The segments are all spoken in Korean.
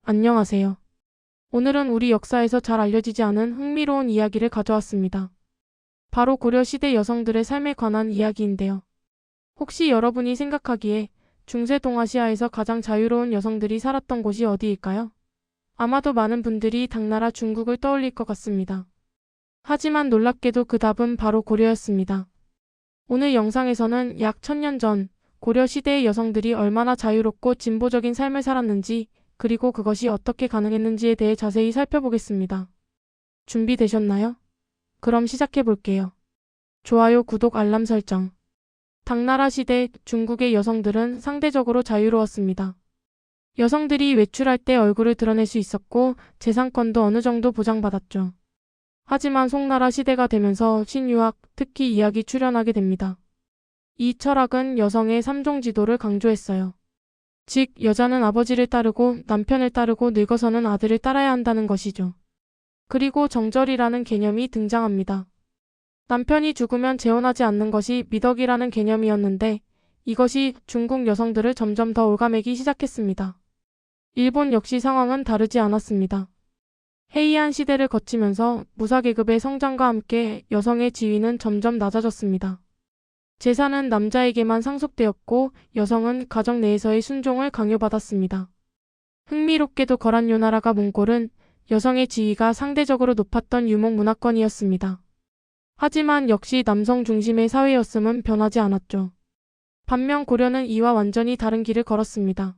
안녕하세요. 오늘은 우리 역사에서 잘 알려지지 않은 흥미로운 이야기를 가져왔습니다. 바로 고려시대 여성들의 삶에 관한 이야기인데요. 혹시 여러분이 생각하기에 중세 동아시아에서 가장 자유로운 여성들이 살았던 곳이 어디일까요? 아마도 많은 분들이 당나라 중국을 떠올릴 것 같습니다. 하지만 놀랍게도 그 답은 바로 고려였습니다. 오늘 영상에서는 약 1000년 전 고려 시대의 여성들이 얼마나 자유롭고 진보적인 삶을 살았는지, 그리고 그것이 어떻게 가능했는지에 대해 자세히 살펴보겠습니다. 준비되셨나요? 그럼 시작해 볼게요. 좋아요, 구독, 알람 설정. 당나라 시대 중국의 여성들은 상대적으로 자유로웠습니다. 여성들이 외출할 때 얼굴을 드러낼 수 있었고 재산권도 어느 정도 보장받았죠. 하지만 송나라 시대가 되면서 신유학, 특히 이학이 출현하게 됩니다. 이 철학은 여성의 3종 지도를 강조했어요. 즉, 여자는 아버지를 따르고 남편을 따르고 늙어서는 아들을 따라야 한다는 것이죠. 그리고 정절이라는 개념이 등장합니다. 남편이 죽으면 재혼하지 않는 것이 미덕이라는 개념이었는데, 이것이 중국 여성들을 점점 더 올가매기 시작했습니다. 일본 역시 상황은 다르지 않았습니다. 해이안 시대를 거치면서 무사계급의 성장과 함께 여성의 지위는 점점 낮아졌습니다. 재산은 남자에게만 상속되었고 여성은 가정 내에서의 순종을 강요받았습니다. 흥미롭게도 거란요나라가 몽골은 여성의 지위가 상대적으로 높았던 유목 문화권이었습니다. 하지만 역시 남성 중심의 사회였음은 변하지 않았죠. 반면 고려는 이와 완전히 다른 길을 걸었습니다.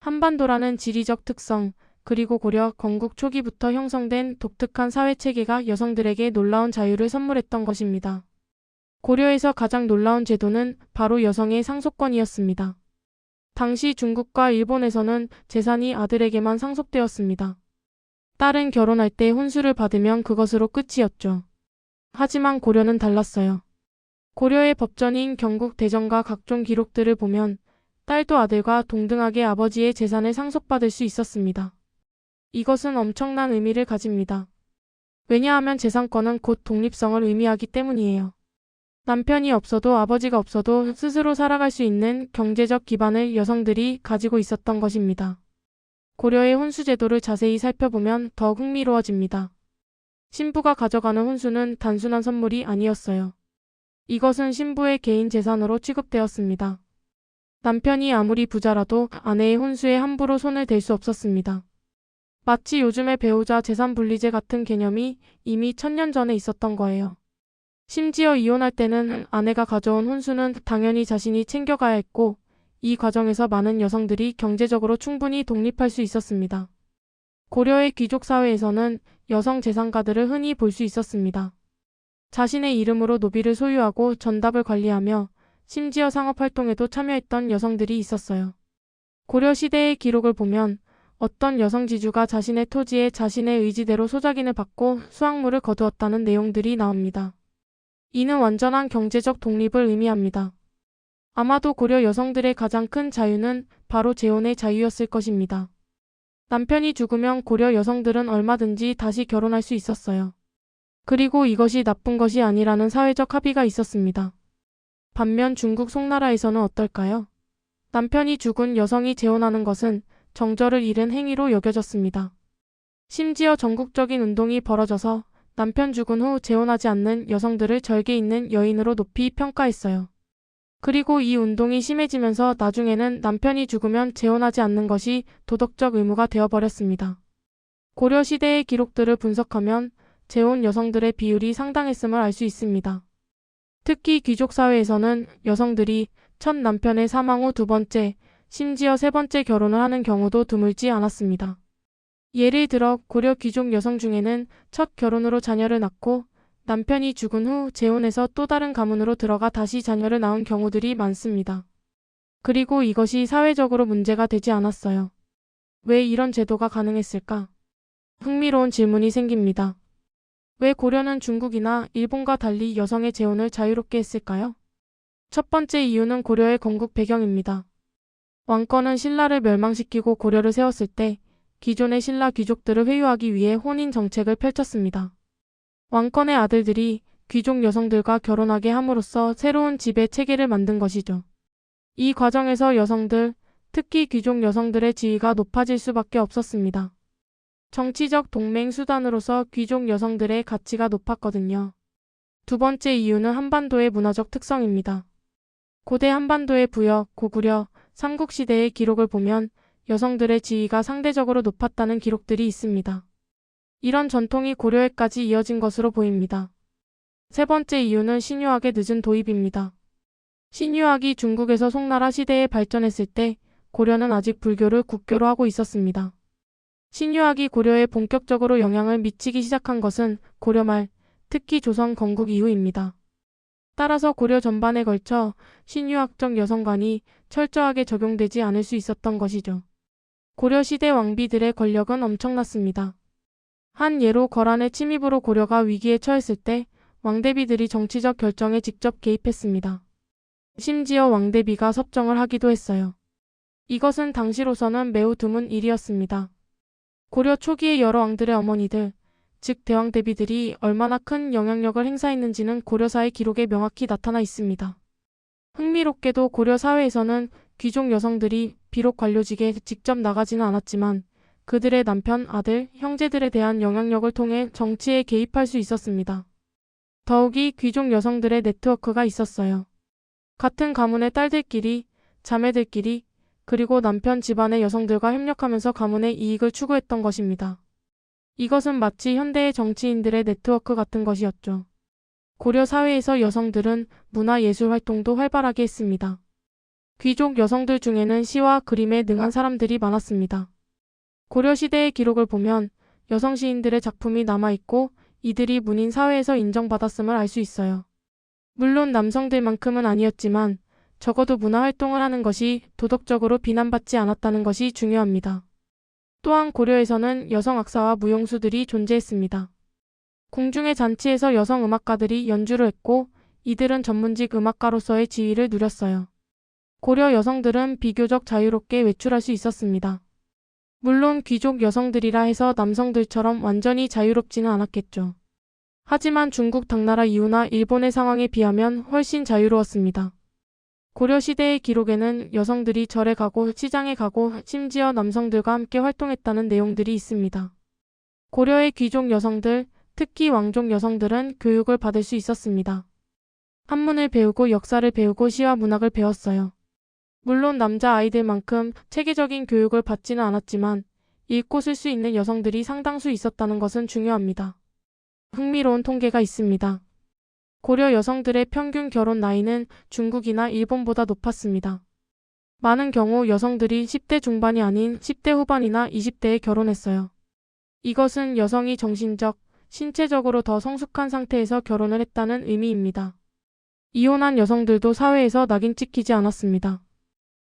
한반도라는 지리적 특성, 그리고 고려 건국 초기부터 형성된 독특한 사회체계가 여성들에게 놀라운 자유를 선물했던 것입니다. 고려에서 가장 놀라운 제도는 바로 여성의 상속권이었습니다. 당시 중국과 일본에서는 재산이 아들에게만 상속되었습니다. 딸은 결혼할 때 혼수를 받으면 그것으로 끝이었죠. 하지만 고려는 달랐어요. 고려의 법전인 경국대전과 각종 기록들을 보면 딸도 아들과 동등하게 아버지의 재산을 상속받을 수 있었습니다. 이것은 엄청난 의미를 가집니다. 왜냐하면 재산권은 곧 독립성을 의미하기 때문이에요. 남편이 없어도 아버지가 없어도 스스로 살아갈 수 있는 경제적 기반을 여성들이 가지고 있었던 것입니다. 고려의 혼수제도를 자세히 살펴보면 더욱 흥미로워집니다. 신부가 가져가는 혼수는 단순한 선물이 아니었어요. 이것은 신부의 개인 재산으로 취급되었습니다. 남편이 아무리 부자라도 아내의 혼수에 함부로 손을 댈 수 없었습니다. 마치 요즘의 배우자 재산 분리제 같은 개념이 이미 1000년 전에 있었던 거예요. 심지어 이혼할 때는 아내가 가져온 혼수는 당연히 자신이 챙겨가야 했고, 이 과정에서 많은 여성들이 경제적으로 충분히 독립할 수 있었습니다. 고려의 귀족 사회에서는 여성 재산가들을 흔히 볼 수 있었습니다. 자신의 이름으로 노비를 소유하고 전답을 관리하며 심지어 상업활동에도 참여했던 여성들이 있었어요. 고려 시대의 기록을 보면 어떤 여성 지주가 자신의 토지에 자신의 의지대로 소작인을 받고 수확물을 거두었다는 내용들이 나옵니다. 이는 완전한 경제적 독립을 의미합니다. 아마도 고려 여성들의 가장 큰 자유는 바로 재혼의 자유였을 것입니다. 남편이 죽으면 고려 여성들은 얼마든지 다시 결혼할 수 있었어요. 그리고 이것이 나쁜 것이 아니라는 사회적 합의가 있었습니다. 반면 중국 송나라에서는 어떨까요? 남편이 죽은 여성이 재혼하는 것은 정절을 잃은 행위로 여겨졌습니다. 심지어 전국적인 운동이 벌어져서 남편 죽은 후 재혼하지 않는 여성들을 절개 있는 여인으로 높이 평가했어요. 그리고 이 운동이 심해지면서 나중에는 남편이 죽으면 재혼하지 않는 것이 도덕적 의무가 되어버렸습니다. 고려 시대의 기록들을 분석하면 재혼 여성들의 비율이 상당했음을 알 수 있습니다. 특히 귀족 사회에서는 여성들이 첫 남편의 사망 후 두 번째, 심지어 세 번째 결혼을 하는 경우도 드물지 않았습니다. 예를 들어 고려 귀족 여성 중에는 첫 결혼으로 자녀를 낳고 남편이 죽은 후 재혼해서 또 다른 가문으로 들어가 다시 자녀를 낳은 경우들이 많습니다. 그리고 이것이 사회적으로 문제가 되지 않았어요. 왜 이런 제도가 가능했을까? 흥미로운 질문이 생깁니다. 왜 고려는 중국이나 일본과 달리 여성의 재혼을 자유롭게 했을까요? 첫 번째 이유는 고려의 건국 배경입니다. 왕권은 신라를 멸망시키고 고려를 세웠을 때 기존의 신라 귀족들을 회유하기 위해 혼인 정책을 펼쳤습니다. 왕권의 아들들이 귀족 여성들과 결혼하게 함으로써 새로운 지배 체계를 만든 것이죠. 이 과정에서 여성들, 특히 귀족 여성들의 지위가 높아질 수밖에 없었습니다. 정치적 동맹 수단으로서 귀족 여성들의 가치가 높았거든요. 두 번째 이유는 한반도의 문화적 특성입니다. 고대 한반도의 부여, 고구려, 삼국시대의 기록을 보면 여성들의 지위가 상대적으로 높았다는 기록들이 있습니다. 이런 전통이 고려에까지 이어진 것으로 보입니다. 세 번째 이유는 신유학의 늦은 도입입니다. 신유학이 중국에서 송나라 시대에 발전했을 때 고려는 아직 불교를 국교로 하고 있었습니다. 신유학이 고려에 본격적으로 영향을 미치기 시작한 것은 고려 말, 특히 조선 건국 이후입니다. 따라서 고려 전반에 걸쳐 신유학적 여성관이 철저하게 적용되지 않을 수 있었던 것이죠. 고려 시대 왕비들의 권력은 엄청났습니다. 한 예로 거란의 침입으로 고려가 위기에 처했을 때 왕대비들이 정치적 결정에 직접 개입했습니다. 심지어 왕대비가 섭정을 하기도 했어요. 이것은 당시로서는 매우 드문 일이었습니다. 고려 초기의 여러 왕들의 어머니들, 즉 대왕 대비들이 얼마나 큰 영향력을 행사했는지는 고려사의 기록에 명확히 나타나 있습니다. 흥미롭게도 고려 사회에서는 귀족 여성들이 비록 관료직에 직접 나가지는 않았지만 그들의 남편, 아들, 형제들에 대한 영향력을 통해 정치에 개입할 수 있었습니다. 더욱이 귀족 여성들의 네트워크가 있었어요. 같은 가문의 딸들끼리, 자매들끼리, 그리고 남편 집안의 여성들과 협력하면서 가문의 이익을 추구했던 것입니다. 이것은 마치 현대의 정치인들의 네트워크 같은 것이었죠. 고려 사회에서 여성들은 문화예술 활동도 활발하게 했습니다. 귀족 여성들 중에는 시와 그림에 능한 사람들이 많았습니다. 고려 시대의 기록을 보면 여성 시인들의 작품이 남아있고 이들이 문인 사회에서 인정받았음을 알 수 있어요. 물론 남성들만큼은 아니었지만 적어도 문화활동을 하는 것이 도덕적으로 비난받지 않았다는 것이 중요합니다. 또한 고려에서는 여성 악사와 무용수들이 존재했습니다. 궁중의 잔치에서 여성 음악가들이 연주를 했고 이들은 전문직 음악가로서의 지위를 누렸어요. 고려 여성들은 비교적 자유롭게 외출할 수 있었습니다. 물론 귀족 여성들이라 해서 남성들처럼 완전히 자유롭지는 않았겠죠. 하지만 중국 당나라 이후나 일본의 상황에 비하면 훨씬 자유로웠습니다. 고려 시대의 기록에는 여성들이 절에 가고 시장에 가고 심지어 남성들과 함께 활동했다는 내용들이 있습니다. 고려의 귀족 여성들, 특히 왕족 여성들은 교육을 받을 수 있었습니다. 한문을 배우고 역사를 배우고 시와 문학을 배웠어요. 물론 남자 아이들만큼 체계적인 교육을 받지는 않았지만 읽고 쓸 수 있는 여성들이 상당수 있었다는 것은 중요합니다. 흥미로운 통계가 있습니다. 고려 여성들의 평균 결혼 나이는 중국이나 일본보다 높았습니다. 많은 경우 여성들이 10대 중반이 아닌 10대 후반이나 20대에 결혼했어요. 이것은 여성이 정신적, 신체적으로 더 성숙한 상태에서 결혼을 했다는 의미입니다. 이혼한 여성들도 사회에서 낙인 찍히지 않았습니다.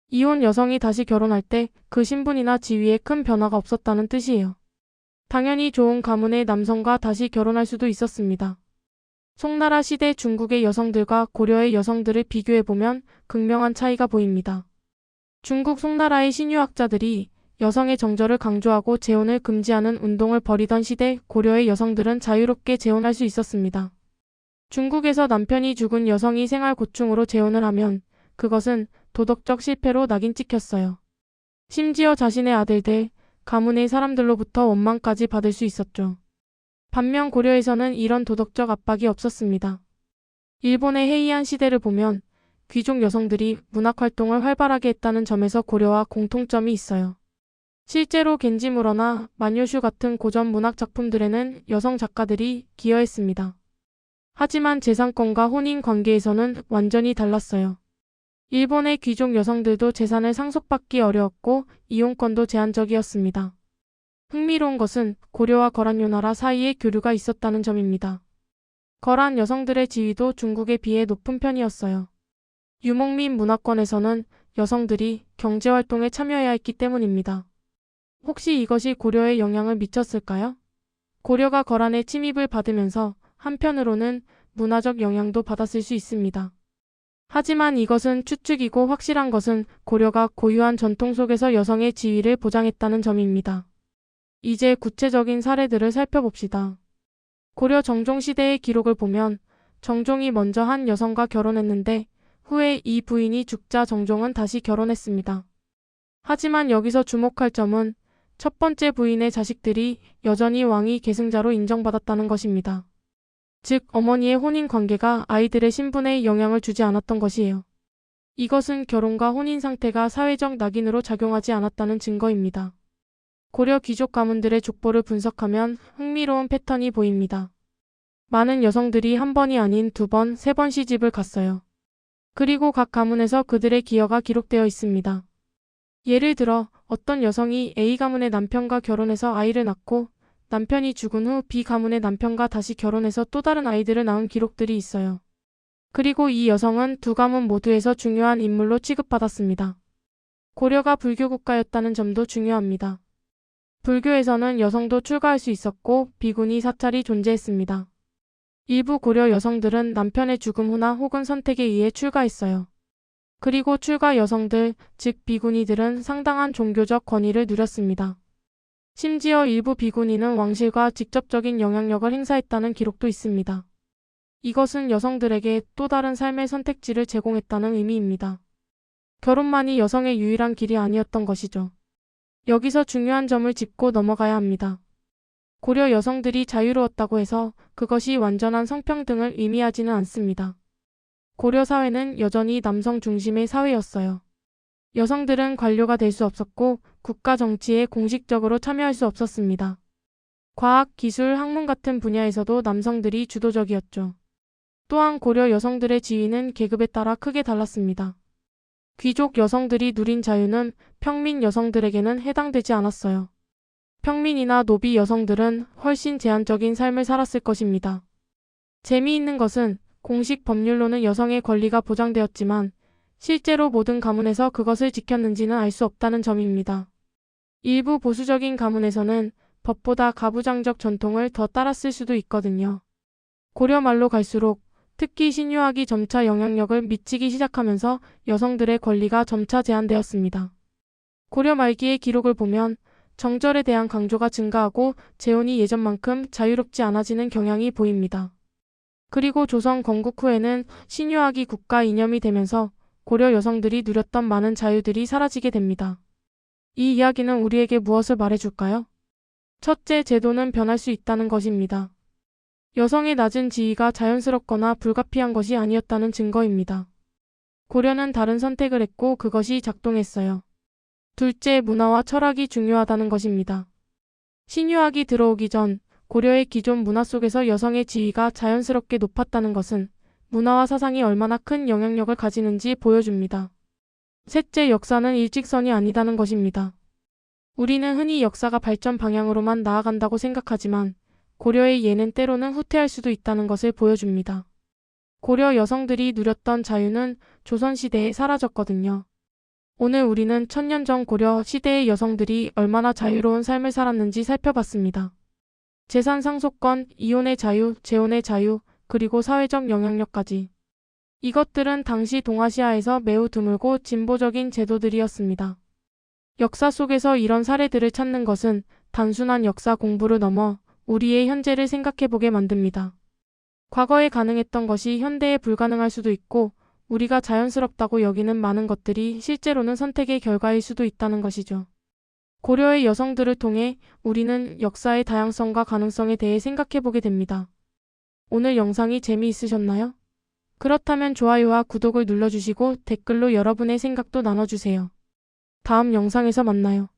이혼 여성이 다시 결혼할 때 그 신분이나 지위에 큰 변화가 없었다는 뜻이에요. 당연히 좋은 가문의 남성과 다시 결혼할 수도 있었습니다. 송나라 시대 중국의 여성들과 고려의 여성들을 비교해보면 극명한 차이가 보입니다. 중국 송나라의 신유학자들이 여성의 정절을 강조하고 재혼을 금지하는 운동을 벌이던 시대 고려의 여성들은 자유롭게 재혼할 수 있었습니다. 중국에서 남편이 죽은 여성이 생활 고충으로 재혼을 하면 그것은 도덕적 실패로 낙인 찍혔어요. 심지어 자신의 아들들, 가문의 사람들로부터 원망까지 받을 수 있었죠. 반면 고려에서는 이런 도덕적 압박이 없었습니다. 일본의 해이한 시대를 보면 귀족 여성들이 문학활동을 활발하게 했다는 점에서 고려와 공통점이 있어요. 실제로 겐지무러나 만요슈 같은 고전 문학 작품들에는 여성 작가들이 기여했습니다. 하지만 재산권과 혼인 관계에서는 완전히 달랐어요. 일본의 귀족 여성들도 재산을 상속받기 어려웠고 이용권도 제한적이었습니다. 흥미로운 것은 고려와 거란요나라 사이에 교류가 있었다는 점입니다. 거란 여성들의 지위도 중국에 비해 높은 편이었어요. 유목 및 문화권에서는 여성들이 경제활동에 참여해야 했기 때문입니다. 혹시 이것이 고려에 영향을 미쳤을까요? 고려가 거란의 침입을 받으면서 한편으로는 문화적 영향도 받았을 수 있습니다. 하지만 이것은 추측이고 확실한 것은 고려가 고유한 전통 속에서 여성의 지위를 보장했다는 점입니다. 이제 구체적인 사례들을 살펴봅시다. 고려 정종 시대의 기록을 보면 정종이 먼저 한 여성과 결혼했는데 후에 이 부인이 죽자 정종은 다시 결혼했습니다. 하지만 여기서 주목할 점은 첫 번째 부인의 자식들이 여전히 왕위 계승자로 인정받았다는 것입니다. 즉, 어머니의 혼인 관계가 아이들의 신분에 영향을 주지 않았던 것이에요. 이것은 결혼과 혼인 상태가 사회적 낙인으로 작용하지 않았다는 증거입니다. 고려 귀족 가문들의 족보를 분석하면 흥미로운 패턴이 보입니다. 많은 여성들이 한 번이 아닌 두 번, 세 번 시집을 갔어요. 그리고 각 가문에서 그들의 기여가 기록되어 있습니다. 예를 들어 어떤 여성이 A 가문의 남편과 결혼해서 아이를 낳고 남편이 죽은 후 B 가문의 남편과 다시 결혼해서 또 다른 아이들을 낳은 기록들이 있어요. 그리고 이 여성은 두 가문 모두에서 중요한 인물로 취급받았습니다. 고려가 불교 국가였다는 점도 중요합니다. 불교에서는 여성도 출가할 수 있었고 비구니 사찰이 존재했습니다. 일부 고려 여성들은 남편의 죽음 후나 혹은 선택에 의해 출가했어요. 그리고 출가 여성들, 즉 비구니들은 상당한 종교적 권위를 누렸습니다. 심지어 일부 비구니는 왕실과 직접적인 영향력을 행사했다는 기록도 있습니다. 이것은 여성들에게 또 다른 삶의 선택지를 제공했다는 의미입니다. 결혼만이 여성의 유일한 길이 아니었던 것이죠. 여기서 중요한 점을 짚고 넘어가야 합니다. 고려 여성들이 자유로웠다고 해서 그것이 완전한 성평등을 의미하지는 않습니다. 고려 사회는 여전히 남성 중심의 사회였어요. 여성들은 관료가 될 수 없었고 국가 정치에 공식적으로 참여할 수 없었습니다. 과학, 기술, 학문 같은 분야에서도 남성들이 주도적이었죠. 또한 고려 여성들의 지위는 계급에 따라 크게 달랐습니다. 귀족 여성들이 누린 자유는 평민 여성들에게는 해당되지 않았어요. 평민이나 노비 여성들은 훨씬 제한적인 삶을 살았을 것입니다. 재미있는 것은 공식 법률로는 여성의 권리가 보장되었지만 실제로 모든 가문에서 그것을 지켰는지는 알 수 없다는 점입니다. 일부 보수적인 가문에서는 법보다 가부장적 전통을 더 따랐을 수도 있거든요. 고려 말로 갈수록 특히 신유학이 점차 영향력을 미치기 시작하면서 여성들의 권리가 점차 제한되었습니다. 고려 말기의 기록을 보면 정절에 대한 강조가 증가하고 재혼이 예전만큼 자유롭지 않아지는 경향이 보입니다. 그리고 조선 건국 후에는 신유학이 국가 이념이 되면서 고려 여성들이 누렸던 많은 자유들이 사라지게 됩니다. 이 이야기는 우리에게 무엇을 말해줄까요? 첫째, 제도는 변할 수 있다는 것입니다. 여성의 낮은 지위가 자연스럽거나 불가피한 것이 아니었다는 증거입니다. 고려는 다른 선택을 했고 그것이 작동했어요. 둘째, 문화와 철학이 중요하다는 것입니다. 신유학이 들어오기 전 고려의 기존 문화 속에서 여성의 지위가 자연스럽게 높았다는 것은 문화와 사상이 얼마나 큰 영향력을 가지는지 보여줍니다. 셋째, 역사는 일직선이 아니다는 것입니다. 우리는 흔히 역사가 발전 방향으로만 나아간다고 생각하지만 고려의 예는 때로는 후퇴할 수도 있다는 것을 보여줍니다. 고려 여성들이 누렸던 자유는 조선시대에 사라졌거든요. 오늘 우리는 1000년 전 고려 시대의 여성들이 얼마나 자유로운 삶을 살았는지 살펴봤습니다. 재산 상속권, 이혼의 자유, 재혼의 자유, 그리고 사회적 영향력까지. 이것들은 당시 동아시아에서 매우 드물고 진보적인 제도들이었습니다. 역사 속에서 이런 사례들을 찾는 것은 단순한 역사 공부를 넘어 우리의 현재를 생각해보게 만듭니다. 과거에 가능했던 것이 현대에 불가능할 수도 있고 우리가 자연스럽다고 여기는 많은 것들이 실제로는 선택의 결과일 수도 있다는 것이죠. 고려의 여성들을 통해 우리는 역사의 다양성과 가능성에 대해 생각해보게 됩니다. 오늘 영상이 재미있으셨나요? 그렇다면 좋아요와 구독을 눌러주시고 댓글로 여러분의 생각도 나눠주세요. 다음 영상에서 만나요.